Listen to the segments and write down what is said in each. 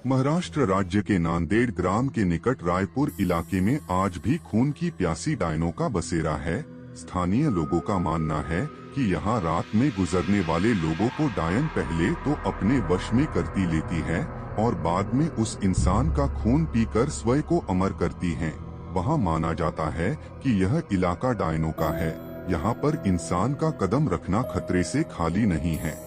महाराष्ट्र राज्य के नांदेड़ ग्राम के निकट रायपुर इलाके में आज भी खून की प्यासी डायनों का बसेरा है। स्थानीय लोगों का मानना है कि यहाँ रात में गुजरने वाले लोगों को डायन पहले तो अपने वश में करती लेती है और बाद में उस इंसान का खून पीकर स्वयं को अमर करती हैं। वहाँ माना जाता है कि यह इलाका डायनों का है। यहाँ पर इंसान का कदम रखना खतरे से खाली नहीं है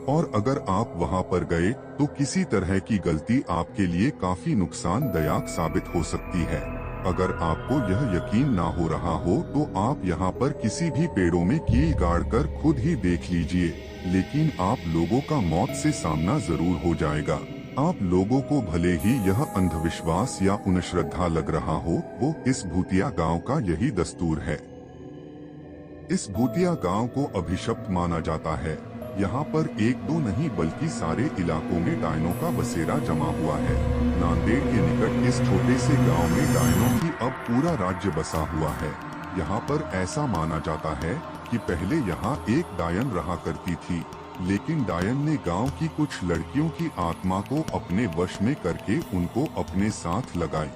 और अगर आप वहां पर गए तो किसी तरह की गलती आपके लिए काफी नुकसानदायक साबित हो सकती है। अगर आपको यह यकीन ना हो रहा हो तो आप यहाँ पर किसी भी पेड़ों में कील गाड़कर खुद ही देख लीजिए, लेकिन आप लोगों का मौत से सामना जरूर हो जाएगा। आप लोगों को भले ही यह अंधविश्वास या अश्रद्धा लग रहा हो, वो इस भूतिया गांव का यही दस्तूर है। इस भूतिया गांव को अभिशप्त माना जाता है। यहाँ पर एक दो नहीं बल्कि सारे इलाकों में डायनों का बसेरा जमा हुआ है। नांदेड़ के निकट इस छोटे से गांव में डायनों की अब पूरा राज्य बसा हुआ है। यहाँ पर ऐसा माना जाता है कि पहले यहाँ एक डायन रहा करती थी, लेकिन डायन ने गांव की कुछ लड़कियों की आत्मा को अपने वश में करके उनको अपने साथ लगाई।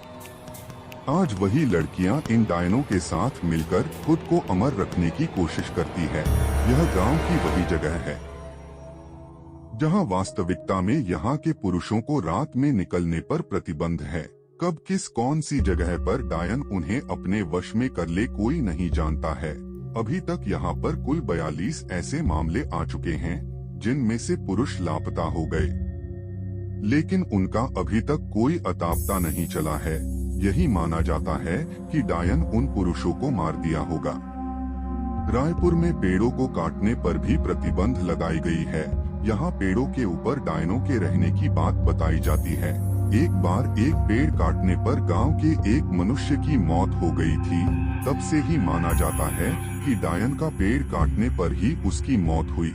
आज वही लड़कियां इन डायनों के साथ मिलकर खुद को अमर रखने की कोशिश करती है। यह गांव की वही जगह है जहां वास्तविकता में यहाँ के पुरुषों को रात में निकलने पर प्रतिबंध है। कब किस कौन सी जगह पर डायन उन्हें अपने वश में कर ले कोई नहीं जानता है। अभी तक यहाँ पर कुल 42 ऐसे मामले आ चुके हैं जिनमें से पुरुष लापता हो गए, लेकिन उनका अभी तक कोई अता नहीं चला है। यही माना जाता है कि डायन उन पुरुषों को मार दिया होगा। रायपुर में पेड़ों को काटने पर भी प्रतिबंध लगाई गई है। यहाँ पेड़ों के ऊपर डायनों के रहने की बात बताई जाती है। एक बार एक पेड़ काटने पर गांव के एक मनुष्य की मौत हो गई थी। तब से ही माना जाता है कि डायन का पेड़ काटने पर ही उसकी मौत हुई।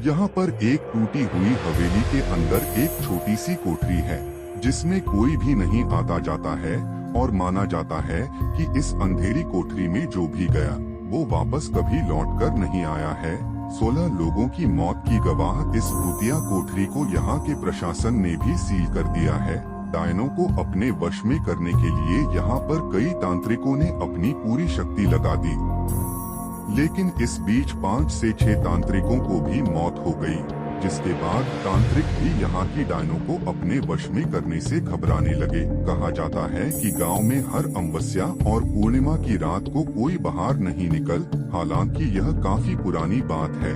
यहाँ पर एक टूटी हुई हवेली के अंदर एक छोटी सी कोठरी है जिसमें कोई भी नहीं आता जाता है और माना जाता है कि इस अंधेरी कोठरी में जो भी गया वो वापस कभी लौटकर नहीं आया है। 16 लोगों की मौत की गवाह इस भूतिया कोठरी को यहाँ के प्रशासन ने भी सील कर दिया है। डायनों को अपने वश में करने के लिए यहाँ पर कई तांत्रिकों ने अपनी पूरी शक्ति लगा दी, लेकिन इस बीच 5 से 6 तांत्रिकों को भी मौत हो गई, जिसके बाद तांत्रिक भी यहाँ की डायनों को अपने वश में करने से घबराने लगे। कहा जाता है कि गांव में हर अमावस्या और पूर्णिमा की रात को कोई बाहर नहीं निकल, हालांकि यह काफी पुरानी बात है।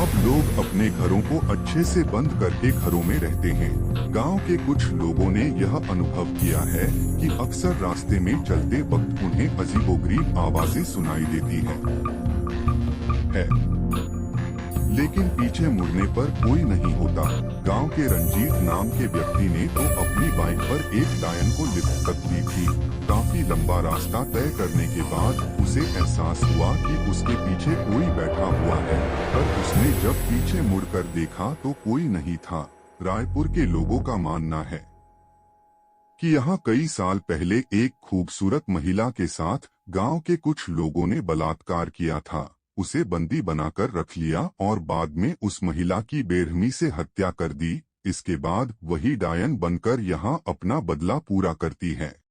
अब लोग अपने घरों को अच्छे से बंद करके घरों में रहते हैं। गांव के कुछ लोगों ने यह अनुभव किया है कि अक्सर रास्ते में चलते वक्त उन्हें अजीबोगरीब आवाजें सुनाई देती है। लेकिन पीछे मुड़ने पर कोई नहीं होता। गांव के रंजीत नाम के व्यक्ति ने तो अपनी बाइक पर एक डायन को लिफ्ट तक दी थी। काफी लंबा रास्ता तय करने के बाद उसे एहसास हुआ कि उसके पीछे कोई बैठा हुआ है, पर उसने जब पीछे मुड़कर देखा तो कोई नहीं था। रायपुर के लोगों का मानना है कि यहाँ कई साल पहले एक खूबसूरत महिला के साथ गांव के कुछ लोगों ने बलात्कार किया था। उसे बंदी बनाकर रख लिया और बाद में उस महिला की बेरहमी से हत्या कर दी। इसके बाद वही डायन बनकर यहाँ अपना बदला पूरा करती है।